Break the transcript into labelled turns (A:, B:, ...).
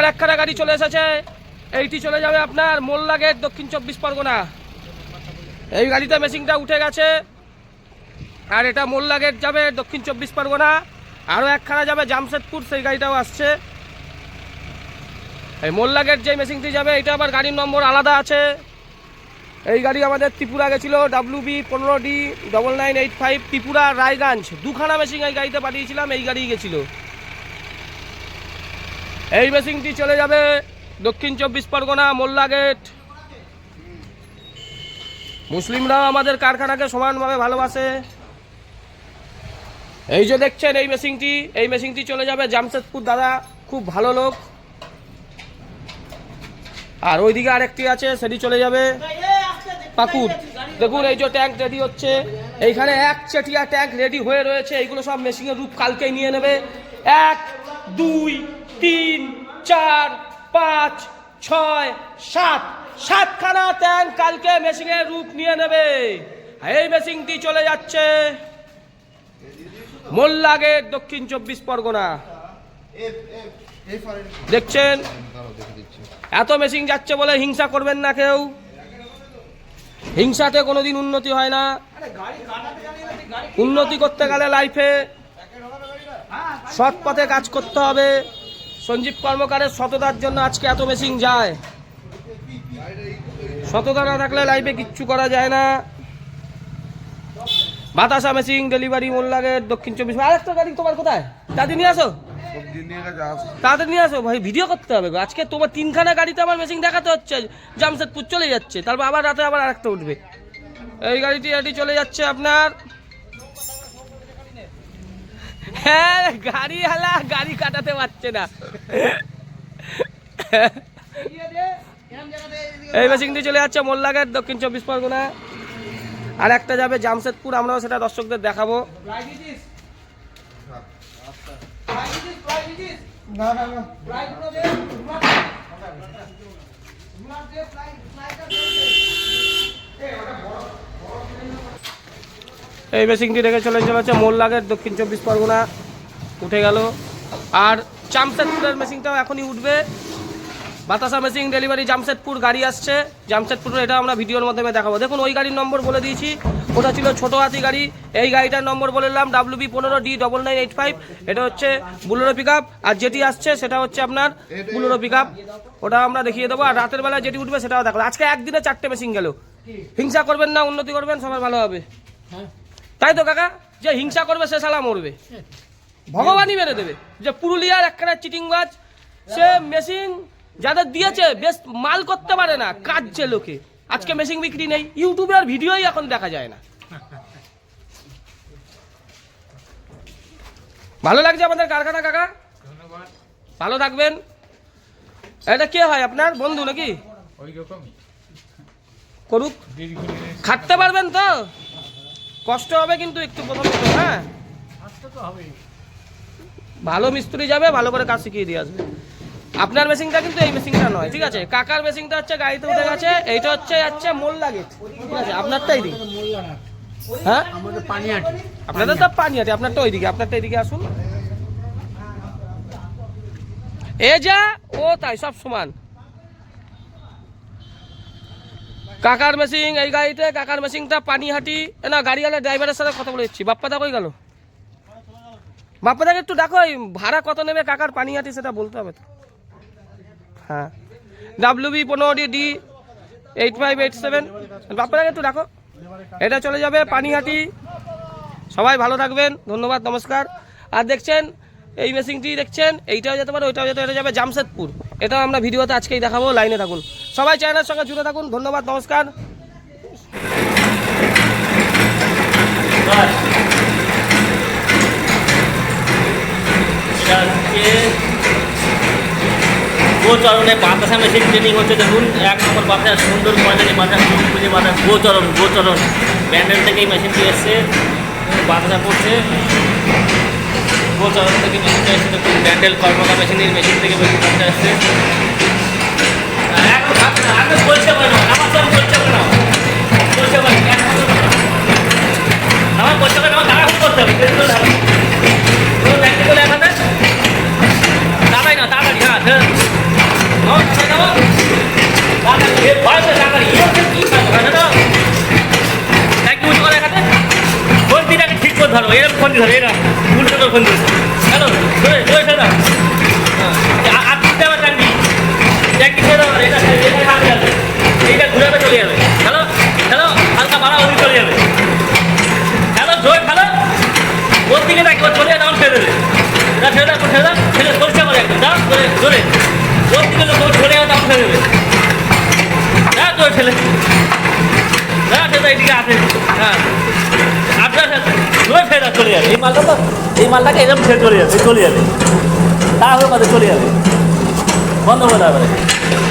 A: একখানা গাড়ি চলে এসেছে, এইটি চলে যাবে আপনার মোল্লা গেট, দক্ষিণ 24 পরগনা। এই গাড়িতে মেশিনটা উঠে গেছে, আর এটা মোল্লা গেট যাবে দক্ষিণ 24 পরগনা। আরও একখানা যাবে জামশেদপুর, সেই গাড়িটাও আসছে। এই মোল্লা গেট যে মেশিনটি যাবে এটা আবার গাড়ির নম্বর আলাদা আছে। এই গাড়ি আমাদের ত্রিপুরা গেছিল, WB 15D9985 ত্রিপুরা রায়গঞ্জ। দুখানা মেশিন এই গাড়িতে পাঠিয়েছিলাম, এই গাড়ি গেছিল। এই মেশিনটি চলে যাবে দক্ষিণ 24 পরগনা মোল্লা গেট। মুসলিমরাও আমাদের কারখানাকে সমানভাবে ভালোবাসে। এই যে দেখছেন এই মেশিনটি চলে যাবে জামশেদপুর, দাদা খুব ভালো লোক। আর ওইদিকে আরেকটি আছে, সেটি চলে যাবে পাকুড়। দেখুন এই যে ট্যাঙ্ক রেডি হচ্ছে, এইখানে এক চেটিয়া ট্যাঙ্ক রেডি হয়ে রয়েছে। এইগুলো সব মেশিনের রূপ কালকেই নিয়ে নেবে। 1 2 3 4 5 6 7 7খানা ট্যাঙ্ক কালকে মেশিনের রূপ নিয়ে নেবে। এই মেশিনটি চলে যাচ্ছে মোল্লা গেট, দক্ষিণ 24 পরগনা। দেখছেন এত মেশিন যাচ্ছে বলে হিংসা করবেন না কেউ। হিংসাতে কোনোদিন উন্নতি হয় না। উন্নতি করতে গেলে লাইফে সৎ পথে কাজ করতে হবে। সঞ্জীব কর্মকারের সততার জন্য আজকে এত মেশিন যায়। সততা না থাকলে লাইফে কিচ্ছু করা যায় না। বাতাসা মেশিন ডেলিভারি মোল্লা গেট, দক্ষিণ 24। আরেকটা গাড়ি তোমার কোথায়? তাড়াতাড়ি নিয়ে আসো, তাড়াতাড়ি নিয়ে আসো ভাই, ভিডিও করতে হবে। আজকে তোমার 3খানা গাড়িতে আমার মেশিন দেখাতে হচ্ছে, জামশেদপুর চলে যাচ্ছে, তারপর আবার রাতে আবার আরেকটা উঠবে। এই গাড়িটি চলে যাচ্ছে আপনার। হ্যাঁ, গাড়ি হালা গাড়ি কাটাতে পারছে না। এই মেশিনটি চলে যাচ্ছে মোল্লা গেট, দক্ষিণ 24 পরগনা। আর একটা যাবে জামশেদপুর, আমরাও সেটা দর্শকদের দেখাবো। এই মেশিনটি রেখে চলে যাচ্ছে মোল্লা গেট, দক্ষিণ 24 পরগনা। উঠে গেল। আর জামশেদপুরের মেশিনটাও এখনই উঠবে। বাতাসা মেশিন ডেলিভারি জামশেদপুর গাড়ি আসছে। জামশেদপুরের এটা আমরা ভিডিওর মাধ্যমে দেখাবো। দেখুন ওই গাড়ির নম্বর বলে দিয়েছি, ওটা ছিল ছোট হাতি গাড়ি। এই গাড়িটার নম্বর বলে দিলাম WB 15D9985। এটা হচ্ছে বুলেরো পিক আপ। আর যেটি আসছে সেটা হচ্ছে আপনার বুলেরো পিক আপ, ওটা আমরা দেখিয়ে দেবো। আর রাতের বেলা যেটি উঠবে সেটাও দেখাবো। আজকে একদিনে 4টে মেশিন গেল। হিংসা করবেন না, উন্নতি করবেন, সবার ভালো হবে। তাই তো কাকা? যে হিংসা করবে সে শালা মরবে, ভগবানই মেরে দেবে। যে পুরুলিয়ার একখানা চিটিংবাজ, সে মেশিন যাদের দিয়েছে বেশ মাল করতে পারে না, কাজছে লোকে। আজকে মেশিন বিক্রি নেই, ইউটিউবের ভিডিওই এখন দেখা যায় না। ভালো লাগছে আমাদের কারখানা কাকা, ধন্যবাদ, ভালো থাকবেন। এটা কে হয় আপনার বন্ধু নাকি? করুক, খাটতে পারবেন তো? কষ্ট হবে কিন্তু একটু প্রথমে তো। হ্যাঁ, ভালো মিস্ত্রি যাবে, ভালো করে কাজ শিখিয়ে দিয়ে আসবে। আপনার মেশিনটা কিন্তু এই মেশিনটা নয়, ঠিক আছে? কাকার মেশিনটা হচ্ছে গাড়িতে উঠে গেছে, এইটা হচ্ছে যাচ্ছে মোল্লা গেট, ঠিক আছে? আপনারটা এইদিকে। হ্যাঁ, আপনাদের তো পানিহাটি, আপনারটা ওইদিকে। আপনারটা এইদিকে আসুন। এ যা ও তাই সব সমান। কাকার মেশিন এই গাড়িতে, কাকার মেশিনটা পানিহাটি। না, গাড়িওয়ালা ড্রাইভারের সাথে কথা বলে দিচ্ছি। বাপ্পাদা কই গেল? বাপ্পাদাকে একটু দেখো, ভাড়া কত নেবে কাকার পানিহাটি সেটা বলতে হবে তো। হ্যাঁ, WB 15D8587। বাপ্পাদাকে একটু দেখো। এটা চলে যাবে পানিহাটি। সবাই ভালো থাকবেন, ধন্যবাদ, নমস্কার। আর দেখছেন এই মেশিনটি, দেখছেন এইটাও যেতে পারে, ওইটাও যেতে, এটা যাবে জামশেদপুর। এটাও আমরা ভিডিওতে আজকেই দেখাবো। লাইনে থাকুন, সবাই চ্যানেলের সঙ্গে জুড়ে থাকুন। ধন্যবাদ, নমস্কার।
B: গোচরণে বাতাসা মেশিন ট্রেনিং হচ্ছে। দেখুন 1 নম্বর বাতাসা, সুন্দর কোয়ালিটি বাতাসা, সুন্দর বাতাসা, গোচরণ ব্যান্ডেল থেকে এই মেশিনটি এসছে। বাতাসা পড়ছে গোচরণ থেকে মেশিনটা এসছে। দেখুন ব্যান্ডেল কর্মকা মেশিনের মেশিন থেকে মেশিনটা এসছে। এখন বলছে না, আমার সব বলছে না, বলছে আমার বলছে না, আমার তাড়াহুড়ো করতে হবে। দাঁড়াই না, তাড়াতাড়ি। হ্যাঁ। ফন্দি ধরে এটা উল্টো করে ফন্দি হ্যালো জোরে জোরে ছেড়ে দাও আর তুলতে আবার টানবি ট্যাঙ্কি ছেড়ে দাও এটা এটা খাবে যাবে এইটা ঘুরে চলে যাবে হ্যালো হ্যালো হালকা বাড়া ওদিকে চলে যাবে হ্যালো জোরে হ্যালো ওর দিকে না একবার চলে যাবে ছেড়ে দেবে এটা ছেড়ে দাও ছেড়ে দাও ছেড়ে পরিষ্কার করে একদম দাও জোরে জোরে ওর দিকে লোক চলে যাবে তখন ছেড়ে দেবে হ্যাঁ জোরে ছেলে হ্যাঁ সেটা এইদিকে আসে হ্যাঁ আপনার জোরে ফেরে দাও চলে যাবে এই মালটাকে এরকম ফের চলে যাবে তা হয়ে চলে যাবে বন্ধ করে দেওয়া